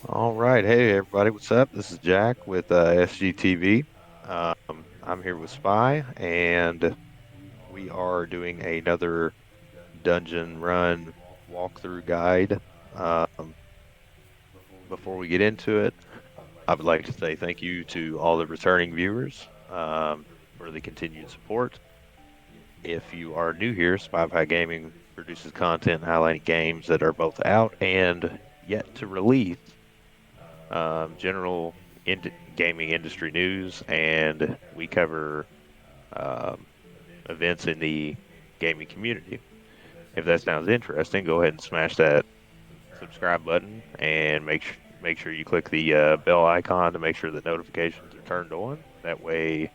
All right. Hey, everybody. What's up? This is Jack with SGTV. I'm here with Spy, and we are doing another dungeon run walkthrough guide. Um, Before we get into it, I would like to say thank you to all the returning viewers for the continued support. If you are new here, Spy Pie Gaming produces content highlighting games that are both out and yet to release. General gaming industry news, and we cover um, events in the gaming community. If that sounds interesting, go ahead and smash that subscribe button and make sure you click the bell icon to make sure that notifications are turned on. That way,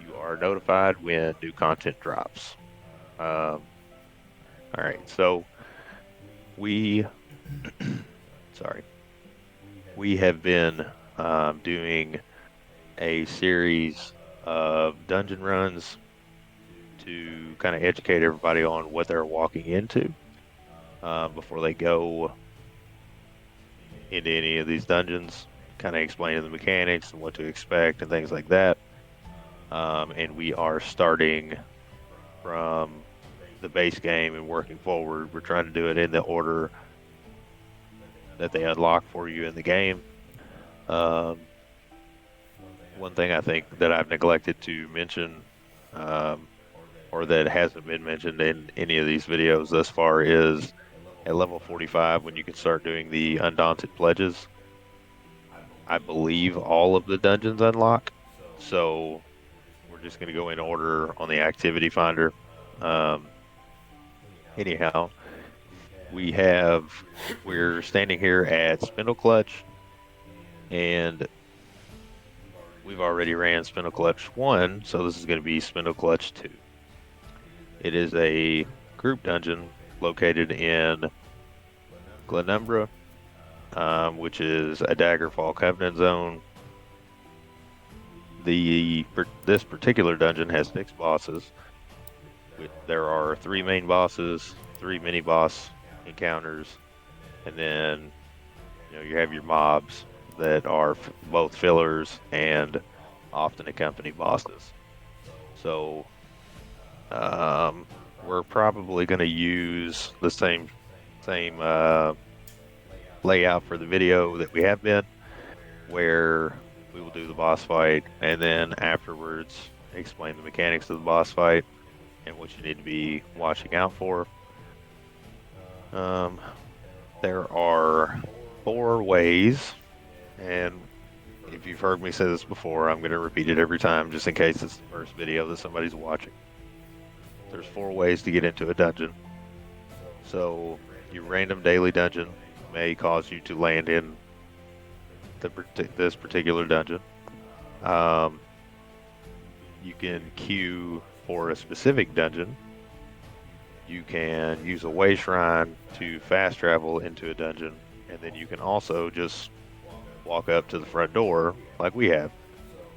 you are notified when new content drops. Um, all right, so we sorry, we have been doing a series of dungeon runs to kind of educate everybody on what they're walking into before they go into any of these dungeons, kind of explaining the mechanics and what to expect and things like that. And we are starting from the base game and working forward. We're trying to do it in the order that they unlock for you in the game. Um, One thing I think that I've neglected to mention, um, or that hasn't been mentioned in any of these videos thus far, is at level 45 when you can start doing the undaunted pledges. I believe all of the dungeons unlock. So we're just going to go in order on the activity finder. Um, Anyhow, we're standing here at Spindleclutch, and we've already ran Spindleclutch 1, so this is going to be Spindleclutch 2. It is a group dungeon located in Glenumbra, which is a Daggerfall Covenant zone. This particular dungeon has 6 bosses. There are 3 main bosses, 3 mini boss encounters, and then you have your mobs that are both fillers and often accompany bosses. So we're probably going to use the same layout for the video that we have been, where we will do the boss fight and then afterwards explain the mechanics of the boss fight and what you need to be watching out for. Um, there are 4 ways, and if you've heard me say this before, I'm going to repeat it every time just in case it's the first video that somebody's watching. There's 4 ways to get into a dungeon. So your random daily dungeon may cause you to land in this particular dungeon. You can queue for a specific dungeon. You can use a way shrine to fast travel into a dungeon, and then you can also just walk up to the front door like we have.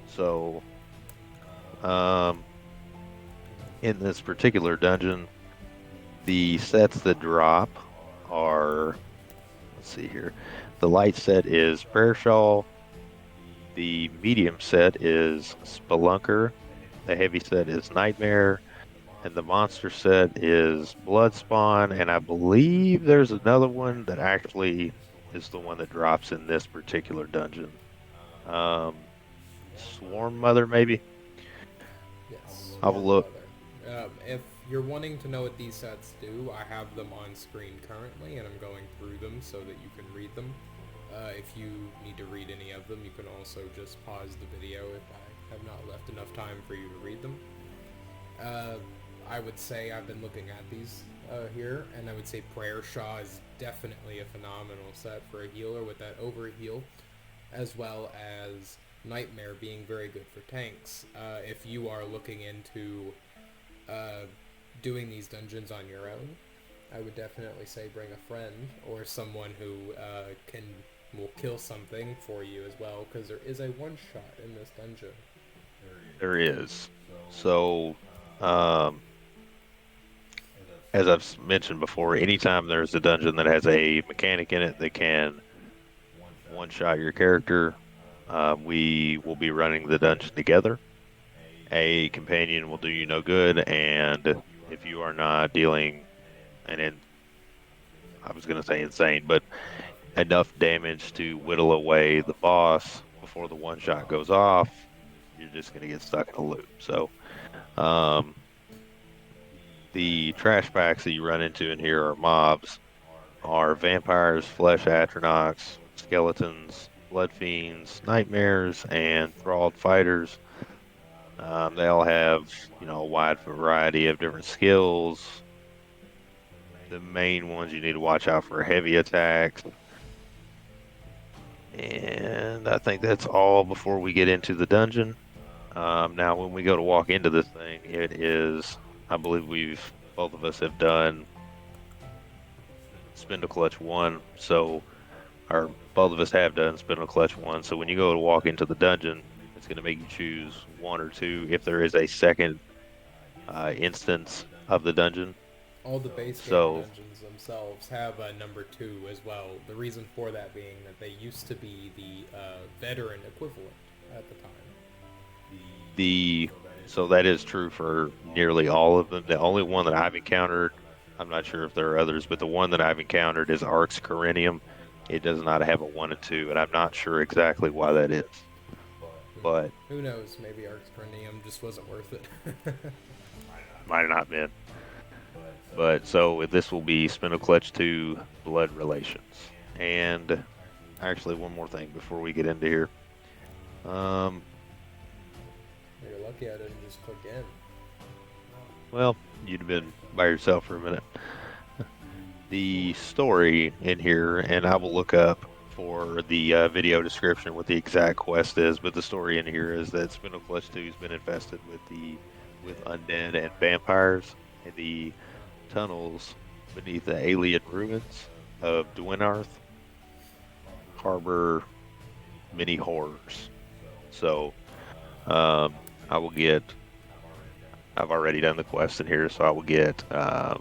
So, in this particular dungeon, the sets that drop are, let's see here, the light set is Prayer Shawl, the medium set is Spelunker, the heavy set is Nightmare, and the monster set is Bloodspawn, and I believe there's another one that actually is the one that drops in this particular dungeon. Um, Swarm Mother, maybe? Yes, I will Swarm look. Mother. If you're wanting to know what these sets do, I have them on screen currently, and I'm going through them so that you can read them. If you need to read any of them, you can also just pause the video if I have not left enough time for you to read them. Uh, I would say I've been looking at these here, and I would say Prayer Shaw is definitely a phenomenal set for a healer with that overheal, as well as Nightmare being very good for tanks. If you are looking into uh, doing these dungeons on your own, I would definitely say bring a friend or someone who will kill something for you as well, because there is a one shot in this dungeon. There is. So, um, as I've mentioned before, anytime there's a dungeon that has a mechanic in it that can one-shot your character. We will be running the dungeon together. A companion will do you no good, and if you are not dealing I was going to say insane, but enough damage to whittle away the boss before the one shot goes off, you're just going to get stuck in a loop. So, um, the trash packs that you run into in here are mobs, are vampires, flesh atronachs, skeletons, blood fiends, nightmares, and thralled fighters. They all have, a wide variety of different skills. The main ones you need to watch out for heavy attacks. And I think that's all before we get into the dungeon. Now, when we go to walk into this thing, I believe both of us have done Spindleclutch 1, or both of us have done Spindleclutch 1, so when you go to walk into the dungeon, it's going to make you choose one or two if there is a second instance of the dungeon. All the base game So, dungeons themselves have a number 2 as well. The reason for that being that they used to be the veteran equivalent at the time. the so that is true for nearly all of them. The only one that I've encountered, I'm not sure if there are others, but the one that I've encountered is Arx Corinium. It does not have a 1 and 2, and I'm not sure exactly why that is. But Who knows? Maybe Arx Corinium just wasn't worth it. might not have been. But so this will be Spindleclutch 2 Blood Relations. And actually, one more thing before we get into here. You're lucky I didn't just click in. Well, you'd have been by yourself for a minute. The story in here, and I will look up for the video description what the exact quest is, but the story in here is that Spindleclutch 2 has been infested with undead and vampires in the tunnels beneath the Ayleid ruins of Dwynnarth harbor many horrors. So, I've already done the quest in here, so I will get a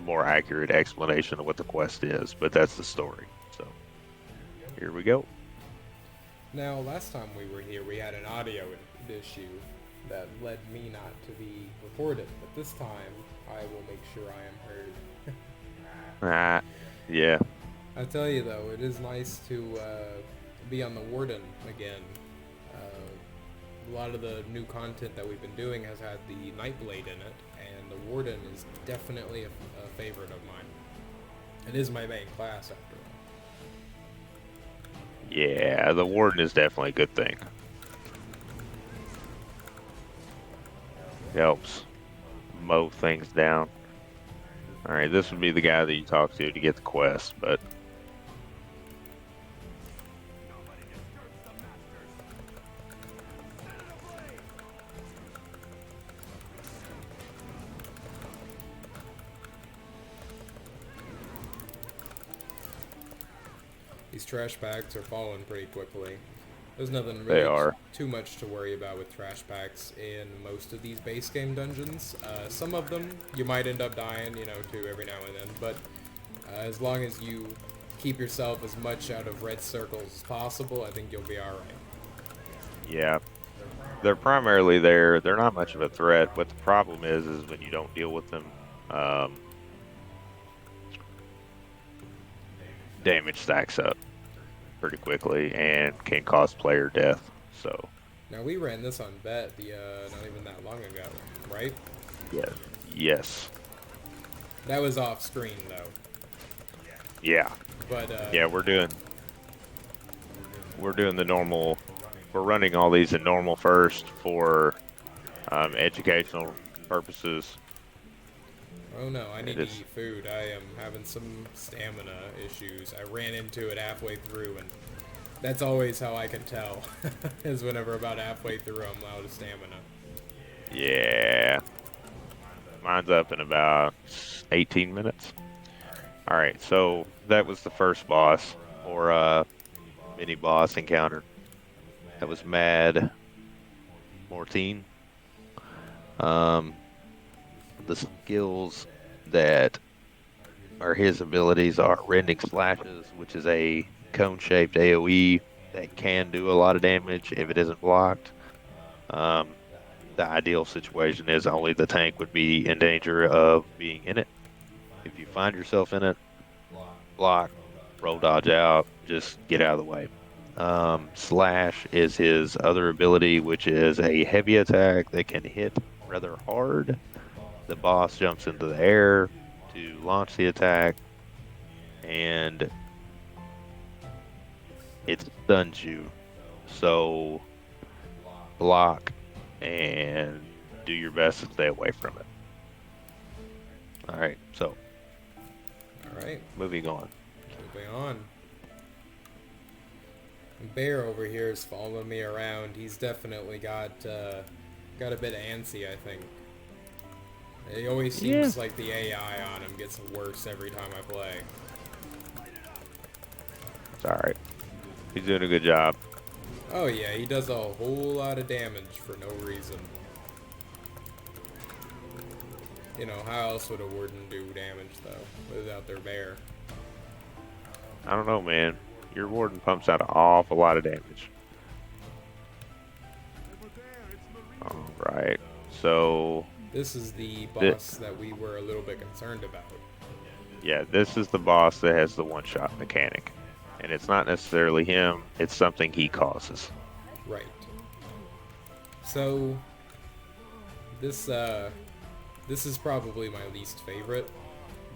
more accurate explanation of what the quest is, but that's the story. So, here we go. Now, last time we were here, we had an audio issue that led me not to be recorded, but this time I will make sure I am heard. Yeah. I tell you though, it is nice to be on the Warden again. A lot of the new content that we've been doing has had the Nightblade in it, and the Warden is definitely a favorite of mine. It is my main class after all. Yeah, the Warden is definitely a good thing. Helps mow things down. Alright, this would be the guy that you talk to get the quest, but these trash packs are falling pretty quickly. There's nothing they really are. too much to worry about with trash packs in most of these base game dungeons. Some of them you might end up dying, to every now and then, but as long as you keep yourself as much out of red circles as possible, I think you'll be alright. Yeah. They're primarily there. They're not much of a threat. What the problem is when you don't deal with them, damage stacks up pretty quickly and can cause player death. So. Now we ran this on Bet not even that long ago, right? Yeah. Yes. That was off screen though. Yeah. But yeah, we're doing the normal. We're running all these in normal first for educational purposes. Oh no, I need to eat food. I am having some stamina issues. I ran into it halfway through, and that's always how I can tell, is whenever about halfway through I'm out of stamina. Yeah. Mine's up in about 18 minutes. Alright, so that was the first boss, or mini-boss encounter. That was Mad Mortine. The skills that are his abilities are Rending Slashes, which is a cone-shaped AoE that can do a lot of damage if it isn't blocked. Um, the ideal situation is only the tank would be in danger of being in it. If you find yourself in it, block, roll dodge out, just get out of the way. Slash is his other ability, which is a heavy attack that can hit rather hard. The boss jumps into the air to launch the attack, and it stuns you. So block and do your best to stay away from it. All right, so Alright, moving on. moving on. Bear over here is following me around. He's definitely got a bit antsy, I think. It always seems like the AI on him gets worse every time I play. It's all right. He's doing a good job. Oh yeah, he does a whole lot of damage for no reason. You know, how else would a warden do damage, though, without their bear? I don't know, man. Your warden pumps out an awful lot of damage. All right, so This is the boss that we were a little bit concerned about. yeah, this is the boss that has the one-shot mechanic. And it's not necessarily him, it's something he causes. Right. So, this is probably my least favorite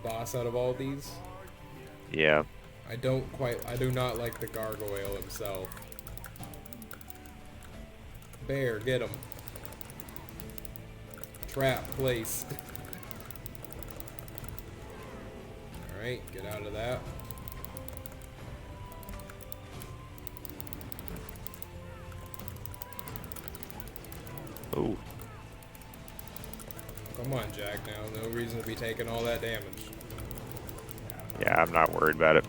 boss out of all these. Yeah. I do not like the gargoyle himself. Bear, get him. Trap placed. Alright, get out of that. Ooh. Come on, Jack, now. No reason to be taking all that damage. Yeah, I'm not worried about it.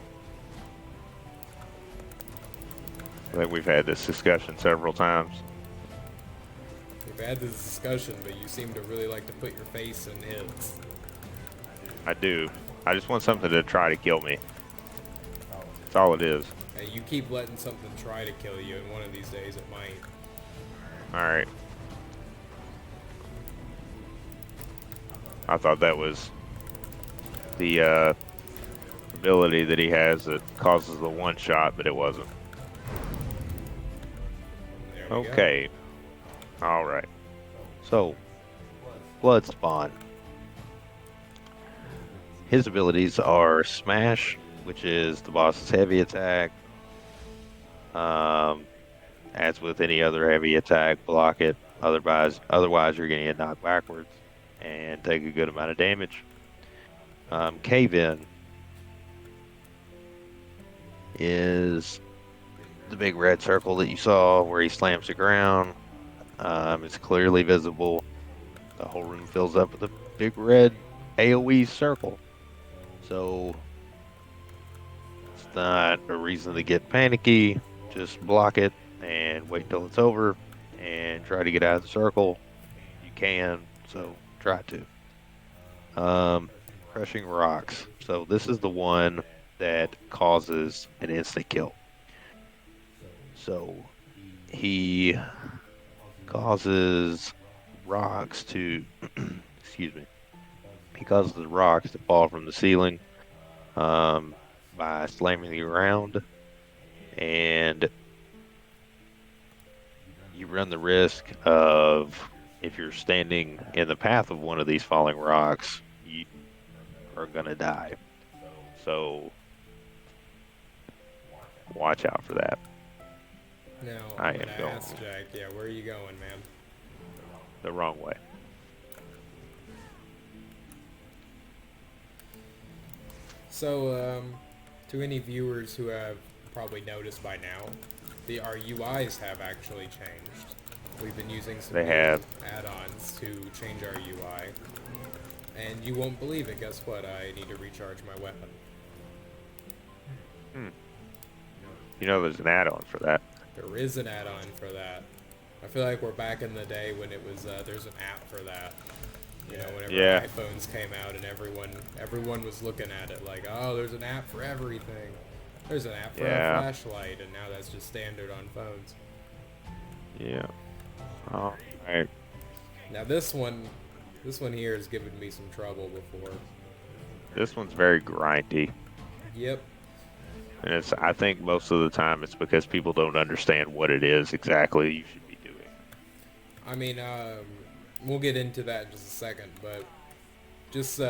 I think we've had this discussion several times. We've had this discussion, but you seem to really like to put your face in his. I do. I just want something to try to kill me. That's all it is. Hey, you keep letting something try to kill you, and one of these days it might. Alright. I thought that was the ability that he has that causes the one shot, but it wasn't. There we go. Okay. Alright. So, Bloodspawn. His abilities are Smash, which is the boss's heavy attack. As with any other heavy attack, block it. Otherwise you're going to get knocked backwards and take a good amount of damage. Hag Fen is the big red circle that you saw where he slams the ground. It's clearly visible. The whole room fills up with a big red AoE circle. So it's not a reason to get panicky. Just block it and wait till it's over and try to get out of the circle. You can, so try to. Crushing rocks. So this is the one that causes an instant kill. So he causes rocks to excuse me. He causes the rocks to fall from the ceiling by slamming the ground, and you run the risk of, if you're standing in the path of one of these falling rocks, you are gonna die. So watch out for that. Now, I I'm am gonna going ask Jack, yeah, where are you going, man? the wrong way. So, to any viewers who have probably noticed by now, our UIs have actually changed. We've been using some They new have. add-ons to change our UI. And you won't believe it, guess what? I need to recharge my weapon. You know there's an add-on for that. There is an add-on for that. I feel like we're back in the day when it was, there's an app for that. You know, whenever Yeah. iPhones came out and everyone was looking at it like, oh, there's an app for everything. There's an app for a Yeah. flashlight, and now that's just standard on phones. Yeah. All right. Now this one here has given me some trouble before. This one's very grindy. Yep. And I think most of the time it's because people don't understand what it is exactly you should be doing. I mean, we'll get into that in just a second, but just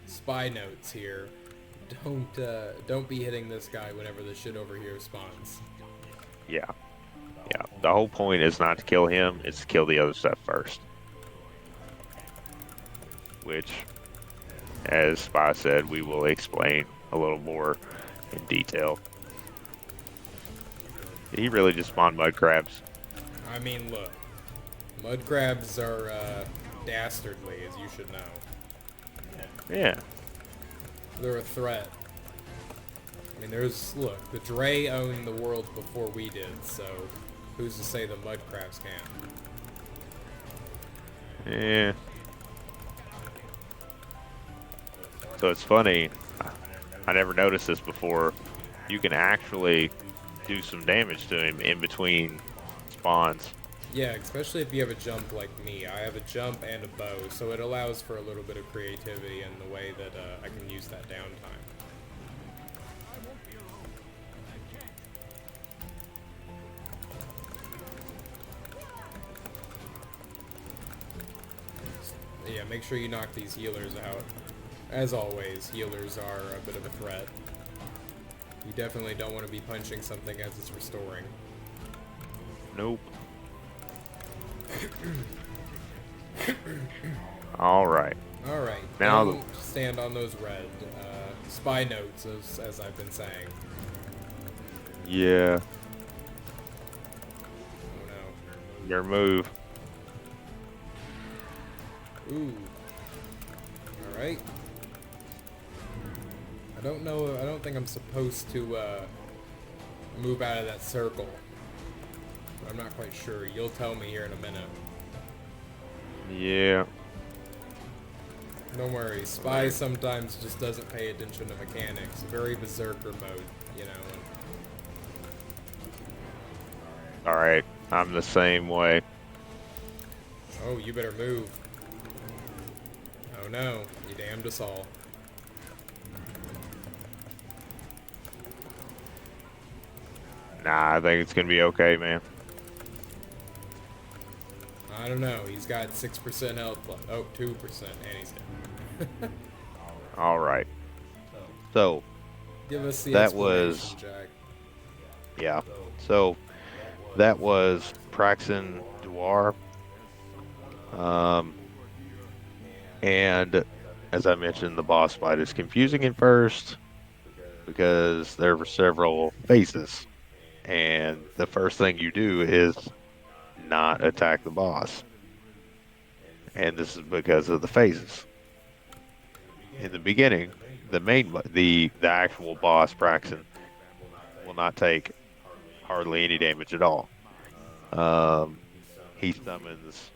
spy notes here. Don't be hitting this guy whenever the shit over here spawns. Yeah. Yeah. The whole point is not to kill him, it's to kill the other stuff first. Which, as Spy said, we will explain a little more in detail. Did he really just spawn mud crabs? I mean, look, mud crabs are dastardly, as you should know. Yeah. They're a threat. I mean, look, the Dre owned the world before we did, so who's to say the mud crabs can't? Yeah. So it's funny, I never noticed this before. You can actually do some damage to him in between spawns. Yeah, especially if you have a jump like me. I have a jump and a bow, so it allows for a little bit of creativity in the way that I can use that downtime. Yeah, make sure you knock these healers out. As always, healers are a bit of a threat. You definitely don't want to be punching something as it's restoring. Nope. Alright. Alright, Now don't stand on those red spy notes, as I've been saying. Yeah. Oh no. Your move. Ooh. Alright. I don't think I'm supposed to move out of that circle. I'm not quite sure. You'll tell me here in a minute. Yeah. Don't worry, Spy sometimes just doesn't pay attention to mechanics. Very berserker mode, you know. Alright. I'm the same way. Oh, you better move. Oh no, you damned us all. Nah, I think it's gonna be okay, man. I don't know, he's got 6% health left. Oh, 2%, and he's dead. Alright. So, Give us the that explanation, was... Jack. Yeah. So, that was Praxin Douare. And as I mentioned, the boss fight is confusing at first because there were several phases. And the first thing you do is not attack the boss. And this is because of the phases. In the beginning, the actual boss Praxin will not take hardly any damage at all. He summons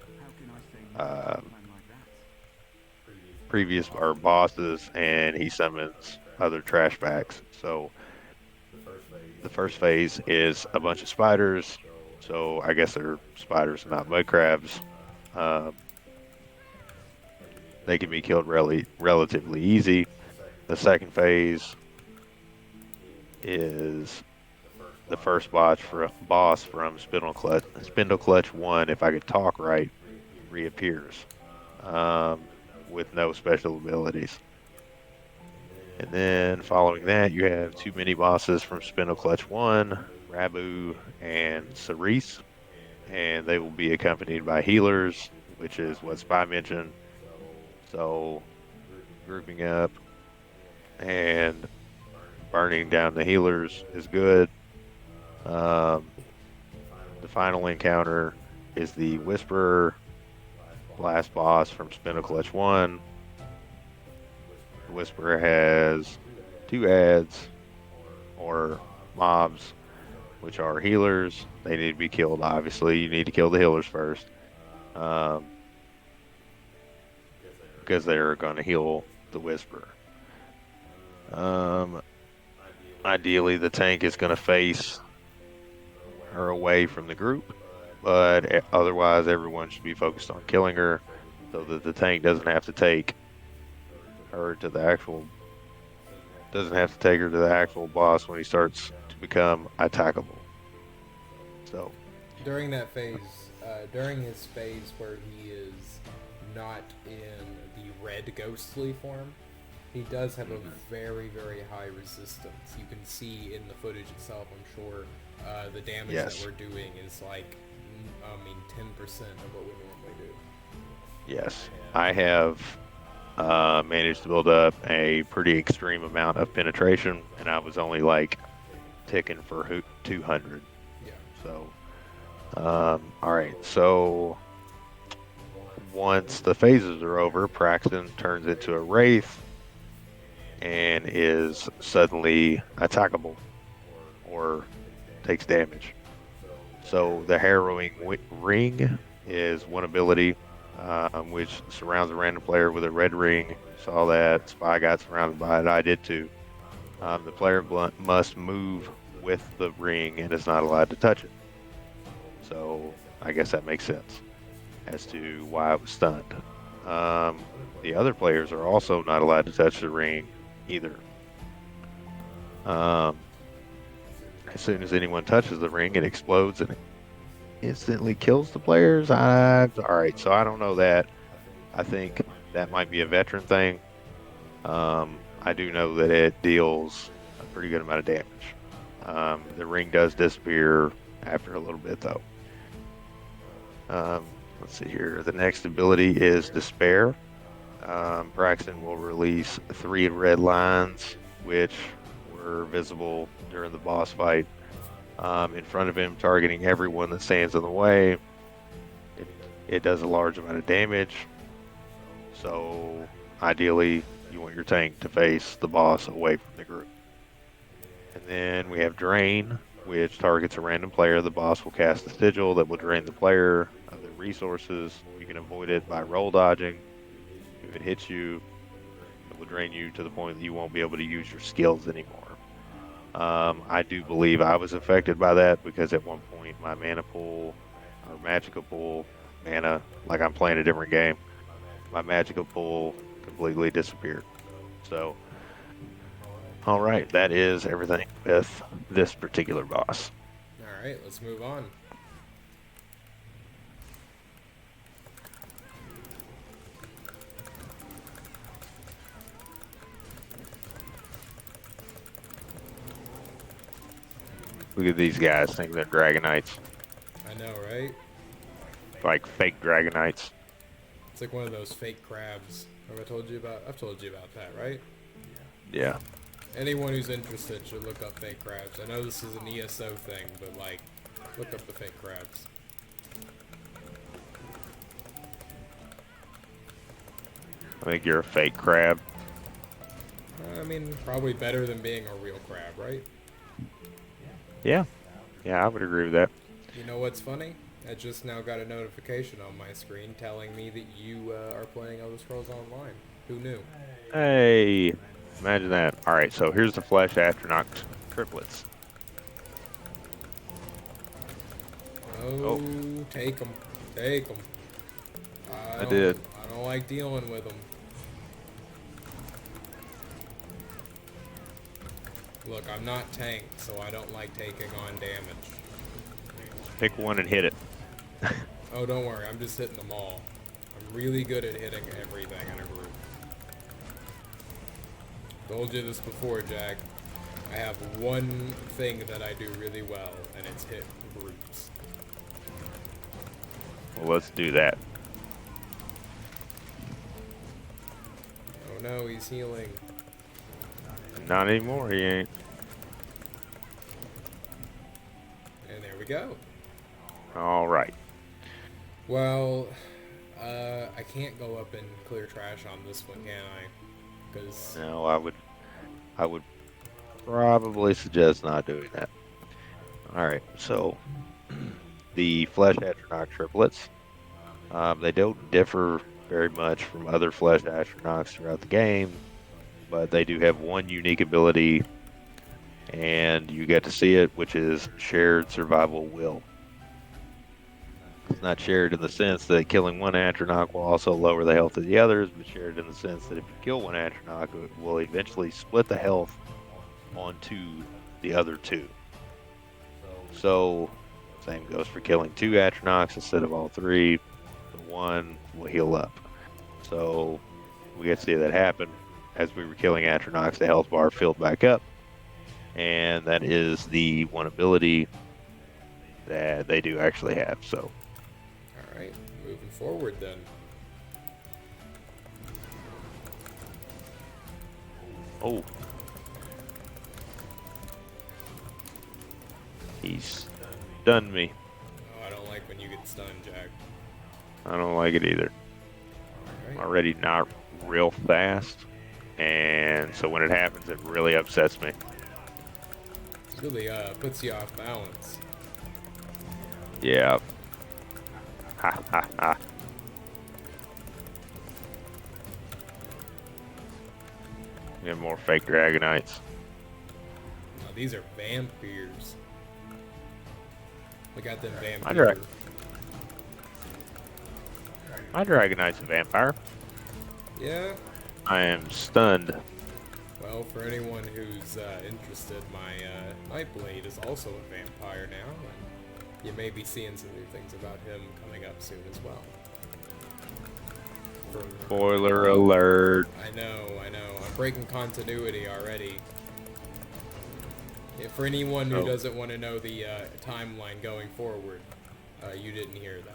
previous or bosses, and he summons other trash bags. So the first phase is a bunch of spiders. So I guess they're spiders, not mud crabs. They can be killed relatively easy. The second phase is the first boss from Spindleclutch 1, if I could talk right, reappears with no special abilities. And then following that, you have two mini bosses from Spindleclutch 1, Rabu and Cerise, and they will be accompanied by healers, which is what Spy mentioned. So, grouping up and burning down the healers is good. The final encounter is the Whisperer, last boss from Spindleclutch 1. The Whisperer has two ads, or mobs, which are healers. They need to be killed, obviously. You need to kill the healers first. Because they're going to heal the Whisperer. Ideally, the tank is going to face her away from the group, but otherwise, everyone should be focused on killing her so that the tank doesn't have to take her to the actual boss when he starts to become attackable. So, During that phase, during his phase where he is not in the red ghostly form, he does have a very, very high resistance. You can see in the footage itself, I'm sure, the damage yes, that we're doing is like, 10% of what we normally do. yes, I have managed to build up a pretty extreme amount of penetration, and I was only like ticking for 200. Yeah. So, all right. So once the phases are over, Praxin turns into a wraith and is suddenly attackable or takes damage. So the harrowing ring is one ability which surrounds a random player with a red ring. Saw that. Spy got surrounded by it. I did too. The player must move with the ring and is not allowed to touch it. So I guess that makes sense as to why I was stunned. The other players are also not allowed to touch the ring either. Um, as soon as anyone touches the ring, it explodes and instantly kills the players. All right, so I don't know that. I think that might be a veteran thing. I do know that it deals a pretty good amount of damage. The ring does disappear after a little bit, though. Let's see here. The next ability is Despair. Praxin will release 3 red lines, which were visible during the boss fight, in front of him, targeting everyone that stands in the way. It does a large amount of damage. So ideally, you want your tank to face the boss away from the group. And then we have Drain, which targets a random player. The boss will cast a sigil that will drain the player of their resources. You can avoid it by roll dodging. If it hits you, it will drain you to the point that you won't be able to use your skills anymore. I do believe I was affected by that because at one point my mana pool, or magical pool, mana, like I'm playing a different game, my magical pool completely disappeared. So, all right, that is everything with this particular boss. All right, let's move on. Look at these guys, think they're Dragonites, I know, right? like fake Dragonites. It's like one of those fake crabs. Have I told you about? I've told you about that, right? Yeah. Anyone who's interested should look up fake crabs. I know this is an ESO thing, but like, look up the fake crabs. I think you're a fake crab. I mean, probably better than being a real crab, right? Yeah. Yeah, I would agree with that. You know what's funny? I just now got a notification on my screen telling me that you are playing Elder Scrolls Online. Who knew? Hey, imagine that. All right, so here's the Flesh Atronach triplets. Oh, take them. Take them. I did. I don't like dealing with them. Look, I'm not tanked, so I don't like taking on damage. Pick one and hit it. Oh, don't worry, I'm just hitting them all. I'm really good at hitting everything in a group. Told you this before, Jack. I have one thing that I do really well, and it's hit groups. Well, let's do that. Oh no, he's healing. Not anymore, he ain't. And there we go. All right. Well, I can't go up and clear trash on this one, can I? Because No, I would probably suggest not doing that. All right, so the Flesh Atronach triplets, they don't differ very much from other Flesh Atronachs throughout the game, but they do have one unique ability and you get to see it, which is shared survival will. It's not shared in the sense that killing one Atronach will also lower the health of the others, but shared in the sense that if you kill one Atronach, it will eventually split the health onto the other two. So, same goes for killing two Atronachs instead of all three. The one will heal up. So, we get to see that happen. As we were killing Atronachs, the health bar filled back up. And that is the one ability that they do actually have. So, Alright, moving forward then. oh. He's stunned me. Oh, I don't like when you get stunned, Jack. I don't like it either. I'm Alright. already not real fast. And so when it happens, it really upsets me. It really puts you off balance. Yeah. Ha ha ha. We have more fake Dragonites. Oh, these are vampires. Look at them My vampires. My Dragonite's a vampire. Yeah. I am stunned. Well, for anyone who's interested, my Nightblade is also a vampire now, and you may be seeing some new things about him coming up soon as well. Spoiler alert. I know. I'm breaking continuity already. Yeah, for anyone who doesn't want to know the timeline going forward, you didn't hear that.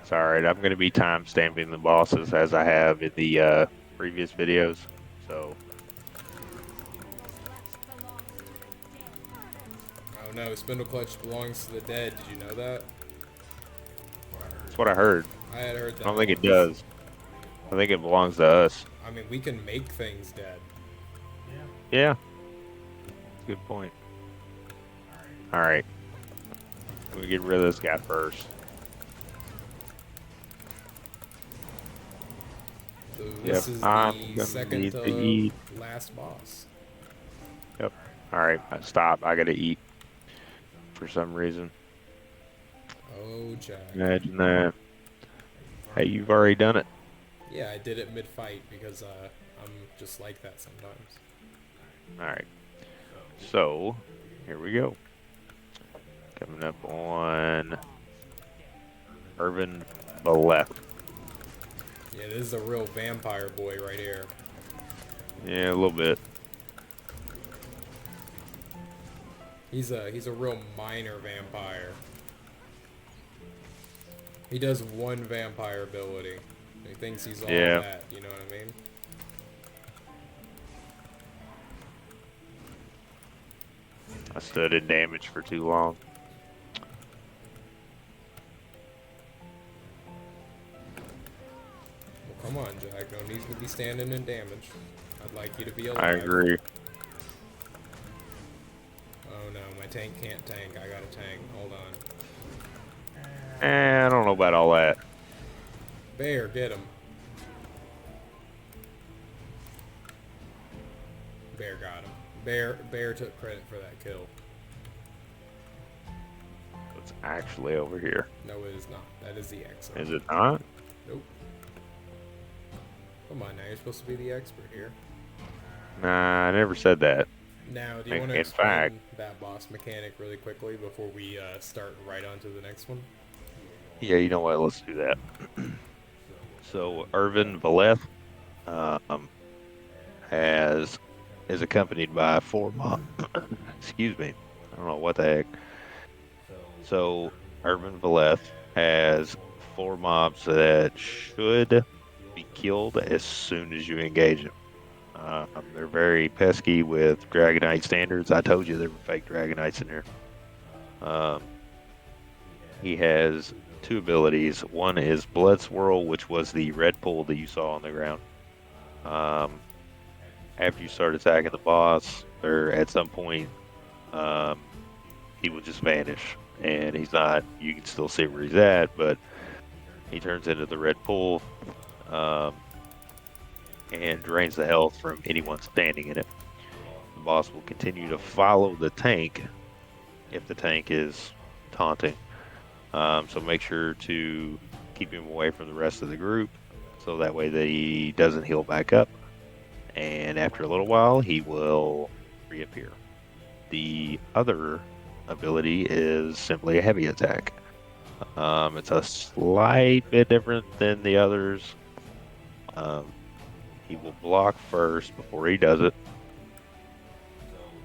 It's alright, I'm going to be time-stamping the bosses as I have in the previous videos. So, Oh no, Spindleclutch belongs to the dead. Did you know that? that's what I heard. I had heard that. I don't think it once. does. I think it belongs to us. I mean, we can make things dead. Yeah. Good point. Alright. Let me get rid of this guy first. So this is I'm the gonna second need to to eat. last boss. Yep. Alright, stop. I gotta eat. For some reason. Oh, Jack. Imagine that. Hey, you've already done it. Yeah, I did it mid-fight because I'm just like that sometimes. Alright. So, here we go. Coming up on Urvan Veleth. Yeah, this is a real vampire boy right here. Yeah, a little bit. He's a real minor vampire. He does one vampire ability. He thinks he's all that, you know what I mean? I stood in damage for too long. Well, come on, Jack. No need to be standing in damage. I'd like you to be alive. I agree. Oh no, my tank can't tank. I got a tank. Hold on. I don't know about all that. Bear, get him. Bear got him. Bear took credit for that kill. It's actually over here. No, it is not. That is the exit. Is it not? Nope. Come on now, you're supposed to be the expert here. Nah, I never said that. Now, do you want to In explain fact- that boss mechanic really quickly before we start right on to the next one? Yeah, you know what? Let's do that. So, Urvan Veleth is accompanied by 4 mobs. Excuse me. I don't know what the heck. So, Urvan Veleth has 4 mobs that should be killed as soon as you engage them. They're very pesky with Dragonite standards. I told you there were fake Dragonites in there. He has 2 abilities. One is Blood Swirl, which was the red pool that you saw on the ground. After you start attacking the boss, or at some point, he will just vanish. And he's not, you can still see where he's at, but he turns into the red pool and drains the health from anyone standing in it. boss will continue to follow the tank if the tank is taunting. So make sure to keep him away from the rest of the group, so that way that he doesn't heal back up. And after a little while, he will reappear. The other ability is simply a heavy attack. It's a slight bit different than the others. He will block first before he does it.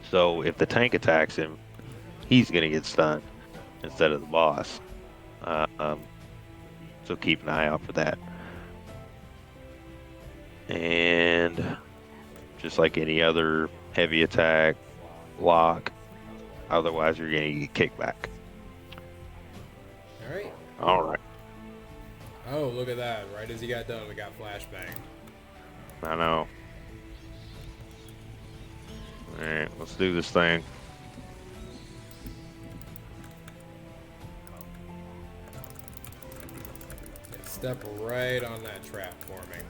So if the tank attacks him, he's going to get stunned instead of the boss. So keep an eye out for that. And just like any other heavy attack, block. Otherwise, you're going to get kicked back. All right. All right. Oh, look at that. Right as he got done, we got flashbang. I know. All right, let's do this thing. Step right on that trap for me.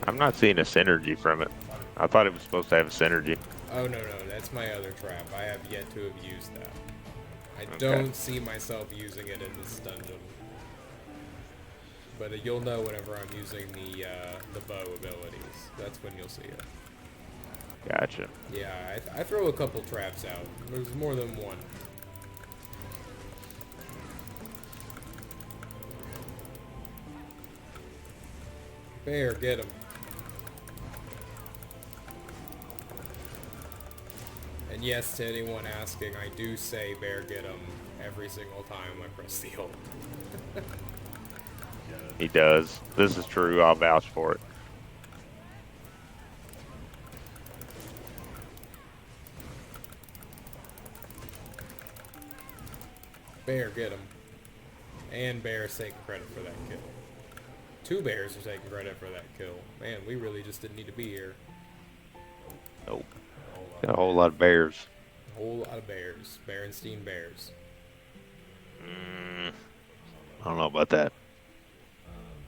I'm not seeing a synergy from it. I thought it was supposed to have a synergy. Oh, no, that's my other trap. I have yet to have used that. I Okay. don't see myself using it in this dungeon. But you'll know whenever I'm using the bow abilities. That's when you'll see it. Gotcha. Yeah, I throw a couple traps out. There's more than one. Bear, get him. And yes, to anyone asking, I do say bear get him every single time I press the ult. He does. This is true. I'll vouch for it. Bear, get him. And Bear's taking credit for that kill. 2 bears are taking credit for that kill. Man, we really just didn't need to be here. Nope. Got a whole lot of bears. A whole lot of bears. Berenstein bears. I don't know about that.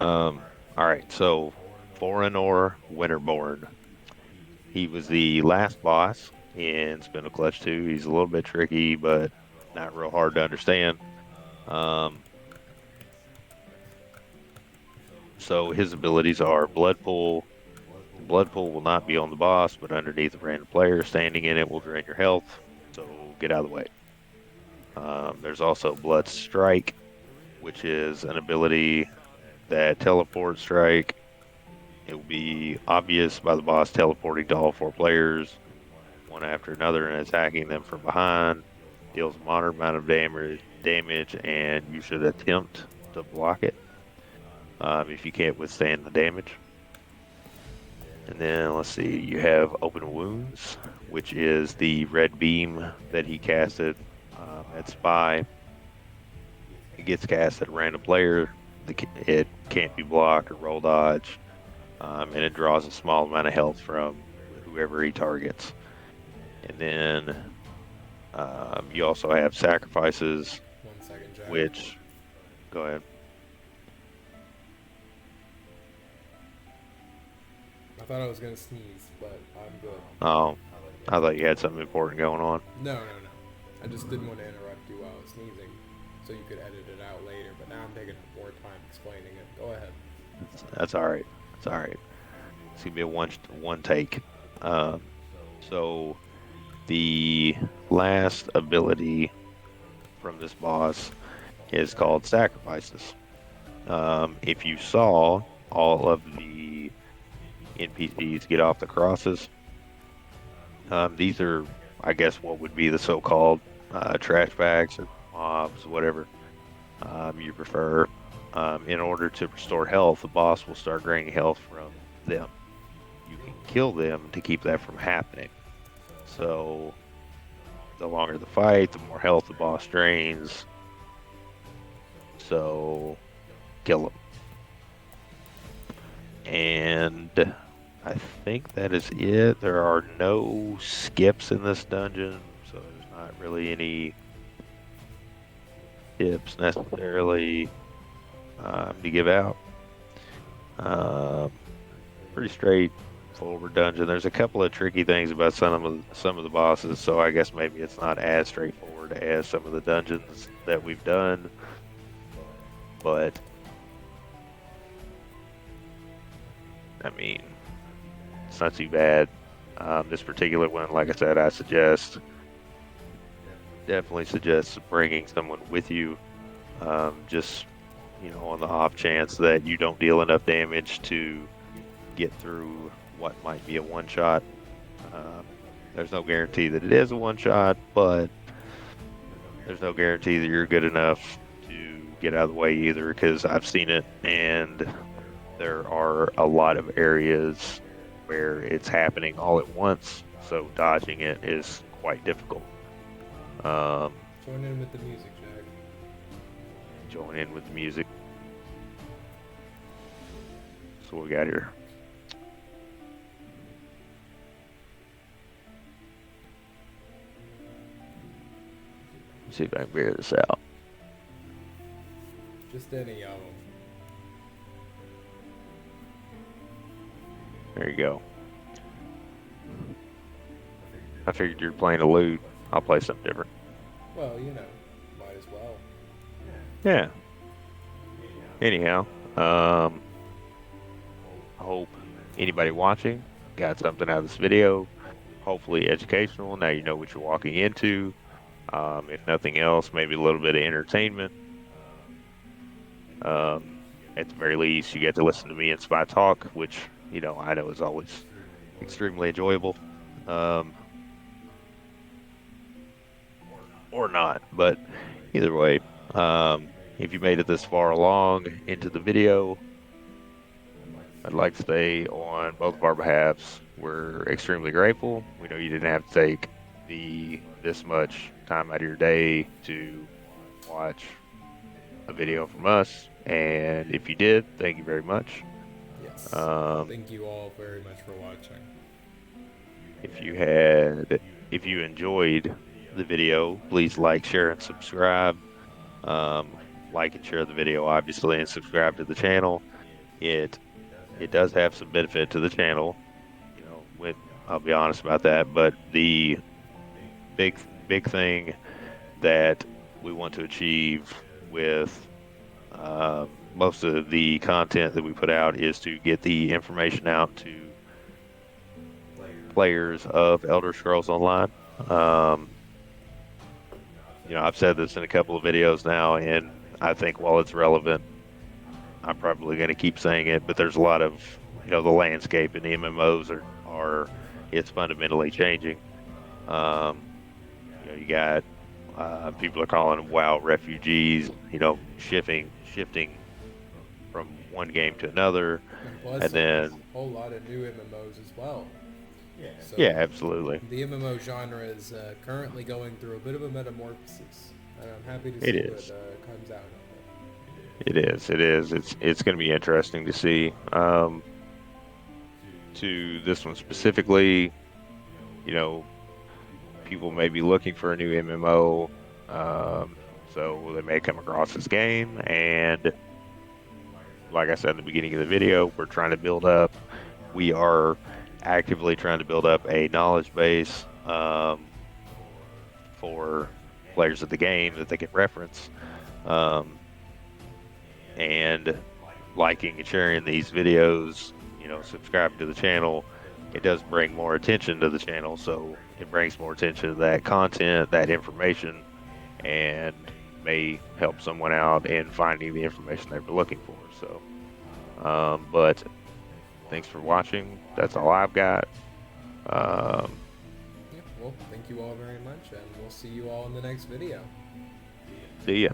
Alright, so Vorenor Winterbourne. He was the last boss in Spindleclutch 2. He's a little bit tricky, but not real hard to understand. So his abilities are Blood Pool. Blood Pool will not be on the boss, but underneath a random player. Standing in it will drain your health, so get out of the way. There's also Blood Strike, which is an ability that teleport strike. It will be obvious by the boss teleporting to all 4 players, one after another, and attacking them from behind. Deals a moderate amount of damage, and you should attempt to block it if you can't withstand the damage. And then let's see, you have Open Wounds, which is the red beam that he casted at Spy. It gets cast at a random player. It can't be blocked or roll dodge, and it draws a small amount of health from whoever he targets. And then you also have Sacrifices, 1 second, Jack. which, go ahead. I thought I was gonna sneeze, but I'm good. Oh, I thought you had something important going on. No. I just didn't want to interrupt you while I was sneezing, so you could edit it out later, but now I'm taking more time explaining it. Go ahead. That's all right. It's all right. It's gonna be a one take. So the last ability from this boss is called Sacrifices. If you saw all of the NPCs get off the crosses, these are, I guess, what would be the so-called trash bags or mobs, whatever you prefer. In order to restore health, the boss will start draining health from them. You can kill them to keep that from happening. So the longer the fight, the more health the boss drains. So kill them. And I think that is it. There are no skips in this dungeon, so there's not really any tips necessarily to give out. Pretty straightforward dungeon. There's a couple of tricky things about some of the bosses, so I guess maybe it's not as straightforward as some of the dungeons that we've done. But I mean, it's not too bad. This particular one, like I said, definitely suggest bringing someone with you. Just on the off chance that you don't deal enough damage to get through what might be a one shot. There's no guarantee that it is a one shot, but there's no guarantee that you're good enough to get out of the way either, because I've seen it, and there are a lot of areas where it's happening all at once, so dodging it is quite difficult. Join in with the music, Jack. Join in with the music. So what we got here? Let's see if I can figure this out. Just any of them. There you go. I figured you're playing a loot. I'll play something different. Well, might as well. Yeah. Anyhow, I hope anybody watching got something out of this video. Hopefully educational. Now you know what you're walking into. If nothing else, maybe a little bit of entertainment. At the very least, you get to listen to me and Spy talk, which, I know is always extremely enjoyable. Or not, but either way, if you made it this far along into the video, I'd like to say on both of our behalves, we're extremely grateful. We know you didn't have to take this much time out of your day to watch a video from us, and if you did, thank you very much. Yes. Thank you all very much for watching. If you enjoyed the video, please like, share, and subscribe. Like and share the video, obviously, and subscribe to the channel. It does have some benefit to the channel, I'll be honest about that. But the big thing that we want to achieve with most of the content that we put out is to get the information out to players of Elder Scrolls Online. I've said this in a couple of videos now, and I think while it's relevant, I'm probably going to keep saying it, but there's a lot of, the landscape in the MMOs it's fundamentally changing. You got people are calling them WoW refugees, shifting from one game to another, and then a whole lot of new MMOs as well. So yeah, absolutely. The MMO genre is currently going through a bit of a metamorphosis, and I'm happy to see what comes out of it. It is. It's going to be interesting to see. To this one specifically, people may be looking for a new MMO, so they may come across this game, and like I said in the beginning of the video, we are actively trying to build up a knowledge base for players of the game that they can reference, and liking and sharing these videos, subscribing to the channel, it does bring more attention to the channel, so it brings more attention to that content, that information, and may help someone out in finding the information they were looking for. So but thanks for watching. That's all I've got. Well, thank you all very much, and we'll see you all in the next video. See ya.